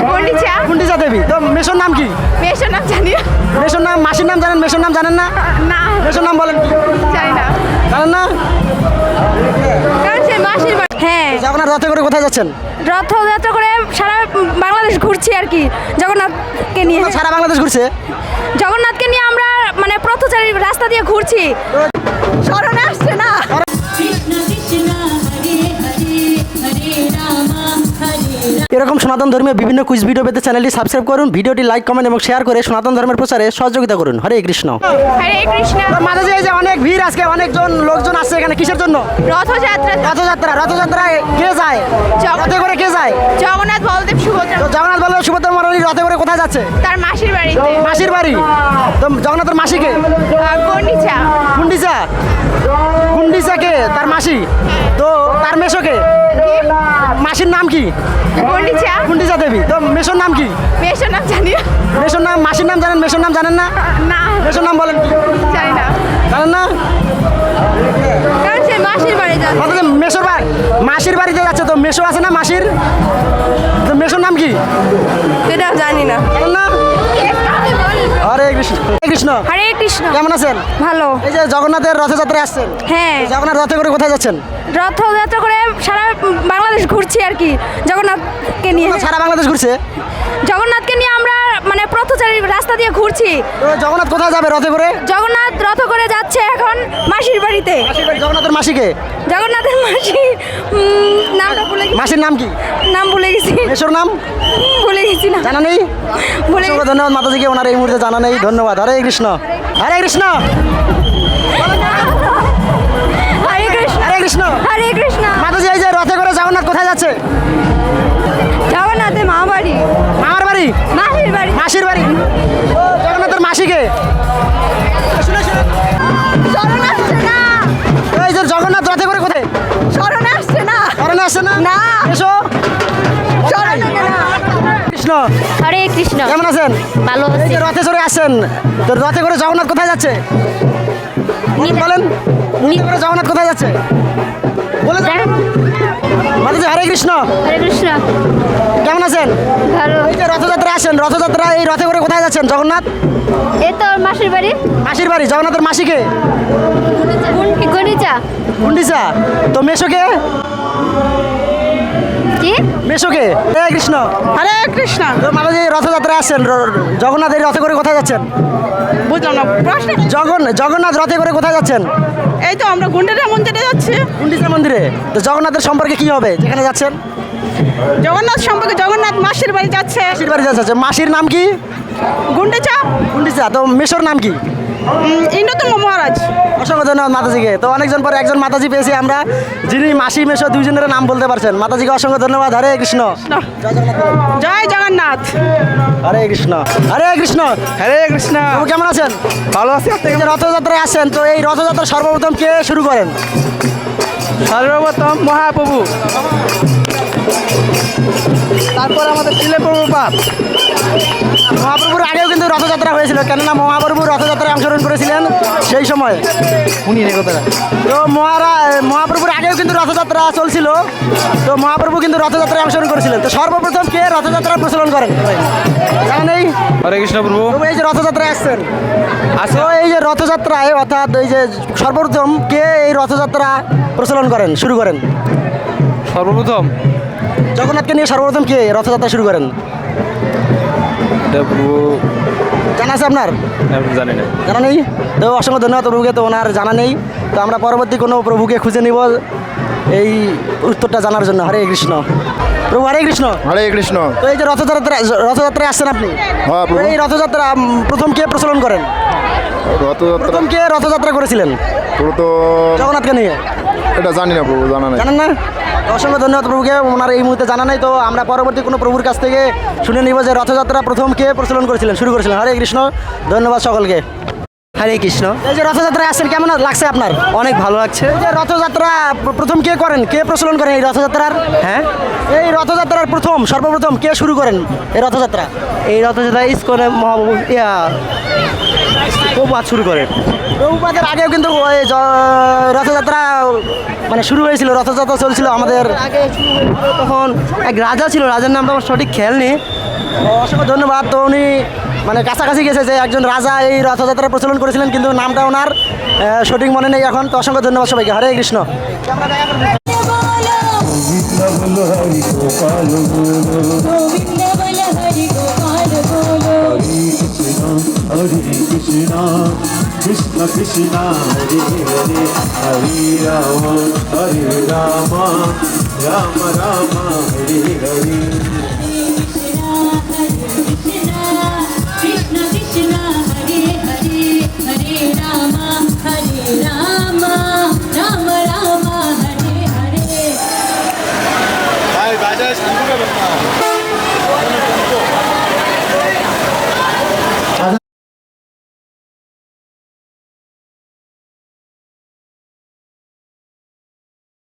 গুন্ডিচা। গুন্ডিচা দেবী। তো মেশোর নাম কি? মেয়ের নাম জানি না। মেশোর নাম, মাসির নাম জানেন? মেশোর নাম জানেন না? না মেশোর নাম বলেন কি? জানি না, জানেন না? কারণ সে মাসির বাড়ি। হ্যাঁ, জগন্নাথ রথে করে কোথায় যাচ্ছেন? রথযাত্রা করে সারা বাংলাদেশ ঘুরছি আর কি, জগন্নাথকে নিয়ে। সারা বাংলাদেশ ঘুরছে। জগন্নাথকে নিয়ে আমরা মানে পথচারী রাস্তা দিয়ে ঘুরছি। স্মরণে আসছে না। এরকম সনাতন ধর্মীয় বিভিন্ন কুইজ ভিডিও পেতে চ্যানেলটি সাবস্ক্রাইব করুন, ভিডিওটি লাইক, কমেন্ট এবং শেয়ার করে সনাতন ধর্মের প্রচারে সহযোগিতা করুন। হরে কৃষ্ণ। হরে কৃষ্ণ। মাঝে যে অনেক ভিড়, আজকে অনেকজন লোকজন আসছে এখানে কিসের জন্য? রথযাত্রা। রথযাত্রায় কে যায়? রথে করে কে যায়? জগন্নাথ, বলদেব, সুভদ্রা। তো জগন্নাথ বলদেব সুভদ্রা মহারানী রথে করে কোথায় যাচ্ছে? তার মাসির বাড়িতে। মাসির বাড়ি। তো জগন্নাথের মাসিকে? গুন্ডিচা। গুন্ডিচা। গুন্ডিচা কে? তার মাসি। তো তার মেশোকে? মাসির নাম কি? গুন্ডিচা। গুন্ডিচা দেবী। তো মেশোর নাম কি? মেয়ের নাম জানি না। মেশোর নাম, মাসির নাম জানেন? মেশোর নাম জানেন না? না মেশোর নাম বলেন কি? জানি না, জানেন না? কারণ সে মাসির বাড়ি যাচ্ছে। অথচ মেশোর বাড়ি, মাসির বাড়িতে যাচ্ছে। তো মেশো আছে না মাসির? তো মেশোর নাম কি? সেটাও জানি না। জানেন না? হরে কৃষ্ণ। হরে কৃষ্ণ। হরে কৃষ্ণ। কেমন আছেন? ভালো। এই যে জগন্নাথের রথযাত্রায় আসছেন, হ্যাঁ, জগন্নাথ রথে করে কোথায় যাচ্ছেন? রথযাত্রা করে সারা বাংলাদেশ ঘুরছি আর কি, জগন্নাথকে নিয়ে। সারা বাংলাদেশ ঘুরছে। জগন্নাথকে নিয়ে আমরা মানে পথচারী রাস্তা দিয়ে ঘুরছি। তো জগন্নাথ কোথায় যাবে রথে করে? জগন্নাথ রথ করে যাচ্ছে এখন মাসির বাড়িতে। জগন্নাথের মাসিকে? জগন্নাথের মাসি নামটা ভুলে গেছি। মাসির নাম কি? নাম ভুলে গেছি। মেশোর নাম ভুলে গেছি না। জানা নেই? ভুলে অসংখ্য ধন্যবাদ মাতাজিকে, ওনার এই মুহূর্তে জানা নেই। ধন্যবাদ। হরে কৃষ্ণ। হরে কৃষ্ণ। হরে কৃষ্ণ। হরে কৃষ্ণ। হরে কৃষ্ণ। মাতাজি, এই যে রথে করে জগন্নাথ কোথায় যাচ্ছে? জগন্নাথের মা বাড়ি। মামার বাড়ি? মাসির বাড়ি। মাসির বাড়ি। ও, জগন্নাথের মাসিকে? শুনে শুনে। স্মরণ আসছে না। এই যে জগন্নাথ রথে করে কোথায়? স্মরণে আসছে না। কারণে আসছে না? না। এসো। স্মরণে না। কৃষ্ণ। হরে কৃষ্ণ। কেমন আছেন? ভালো এই যে রথে চড়ে আসছেন, তো রথে করে জগন্নাথ কোথায় যাচ্ছে? বলেন, রথে করে জগন্নাথ কোথায় যাচ্ছে? বলে যান। মাতাজি, হরে কৃষ্ণ। হরে কৃষ্ণ। কেমন আছেন? ভালো। এই যে রথযাত্রা আসেন, রথযাত্রা এই রথে করে কোথায় যাচ্ছেন জগন্নাথ? এই তো মাসির বাড়ি। মাসির বাড়ি। জগন্নাথের মাসিকে? গুন্ডিচা। গুন্ডিচা। তো মেশোকে? কি? মেশোকে? হরে কৃষ্ণ। হরে কৃষ্ণ। তো মাতাজি রথযাত্রায় আসছেন, জগন্নাথ এই রথে করে কোথায় যাচ্ছেন? বুঝলাম না প্রশ্ন। জগন্নাথ রথে করে কোথায় যাচ্ছেন? এই তো আমরা গুন্ডিচা মন্দিরে যাচ্ছি। গুন্ডিচা মন্দিরে। তো জগন্নাথের সম্পর্কে কি হবে যেখানে যাচ্ছেন? জগন্নাথ সম্পর্কে জগন্নাথ মাসির বাড়ি যাচ্ছে। মাসির বাড়ি যাচ্ছে। মাসির নাম কি? গুন্ডিচা। গুন্ডিচা। তো মেশোর নাম কি? ইন্দ্রতুঙ্গ মহারাজ। অসংখ্য ধন্যবাদ মাতাজিকে। তো অনেকজন পরে একজন মাতাজি পেয়েছি আমরা, যিনি মাসি মেশো দুইজনের নাম বলতে পারছেন। মাতাজিকে অসংখ্য ধন্যবাদ। হরে কৃষ্ণ। জয় জগন্নাথ। হরে কৃষ্ণ। হরে কৃষ্ণ। হরে কৃষ্ণ। আপনি কেমন আছেন? ভালো আছি। আপনি এই যে রথযাত্রায় আসছেন, তো এই রথযাত্রা সর্বপ্রথম কে শুরু করেন? সর্বপ্রথম মহাপ্রভু, তারপর আমাদের ছিলে প্রভুপাদ। মহাপ্রভুর আগেও কিন্তু রথযাত্রা হয়েছিল, কেননা মহাপ্রভু রথযাত্রায় অংশগ্রহণ করেছিলেন সেই সময়। উনি রে কথাটা। তো মহাপ্রভুর আগেও কিন্তু রথযাত্রা চলছিল, তো মহাপ্রভু কিন্তু রথযাত্রায় অংশগ্রহণ করেছিলেন। তো সর্বপ্রথম কে রথযাত্রার প্রচলন করেন জানা নেই? হরে কৃষ্ণ প্রভু। প্রভু, এই যে রথযাত্রায় আসছেন, আসো। তো এই যে রথযাত্রায় অর্থাৎ এই যে সর্বপ্রথম কে এই রথযাত্রা প্রচলন করেন, শুরু করেন? সর্বপ্রথম জগন্নাথকে নিয়ে সর্বপ্রথম কে রথযাত্রা শুরু করেন এটা প্রভু জানা আছে আপনার? জানি না। জানা নেই? তো অসংখ্য ধন্যবাদ প্রভুকে, তো ওনার জানা নেই। তো আমরা পরবর্তী কোনো প্রভুকে খুঁজে নিব এই উত্তরটা জানার জন্য। হরে কৃষ্ণ। প্রভু হরে কৃষ্ণ। হরে কৃষ্ণ। তো এই যে রথযাত্রায় আসছেন আপনি, হ্যাঁ প্রভু। এই রথযাত্রা প্রথম কে প্রচলন করেন? রথযাত্রা প্রথম কে রথযাত্রা করেছিলেন প্রভু তো জগন্নাথকে নিয়ে? এটা জানি না প্রভু, জানা নাই। জানেন না? অসংখ্য ধন্যবাদ প্রভুকে, ওনার এই মুহূর্তে জানা নাই। তো আমরা পরবর্তী কোনো প্রভুর কাছ থেকে শুনে নিব যে রথযাত্রা প্রথম কে প্রচলন করেছিলেন, শুরু করেছিলেন। হরে কৃষ্ণ। ধন্যবাদ সকলকে। হরে কৃষ্ণ। এই যে রথযাত্রায় আসছেন, কেমন লাগছে আপনার? অনেক ভালো লাগছে। এই যে রথযাত্রা প্রথম কে করেন, কে প্রচলন করেন এই রথযাত্রার? হ্যাঁ, এই রথযাত্রার সর্বপ্রথম কে শুরু করেন এই রথযাত্রা? এই রথযাত্রা ইস্কনে মহাপ্রভু প্রভুপাদ শুরু করেন। প্রভুপাদের আগেও কিন্তু ওই রথযাত্রা মানে শুরু হয়েছিল, রথযাত্রা চলছিল আমাদের আগে শুরু হয়েছিল তখন এক রাজা ছিল, রাজার নামটা আমার সঠিক খেয়াল নেই। অসংখ্য ধন্যবাদ। তো উনি মানে কাছাকাছি গেছে যে একজন রাজা এই রথযাত্রা প্রচলন করেছিলেন, কিন্তু নামটা ওনার সঠিক মনে নেই এখন। তো অসংখ্য ধন্যবাদ সবাইকে। হরে কৃষ্ণ। গোবিন্দ বল হরি গোপাল বলো গোবিন্দ বল হরি গোপাল বলো হরে কৃষ্ণ কৃষ্ণ কৃষ্ণ হরে হরে হরে রাম রাম রাম হরে হরে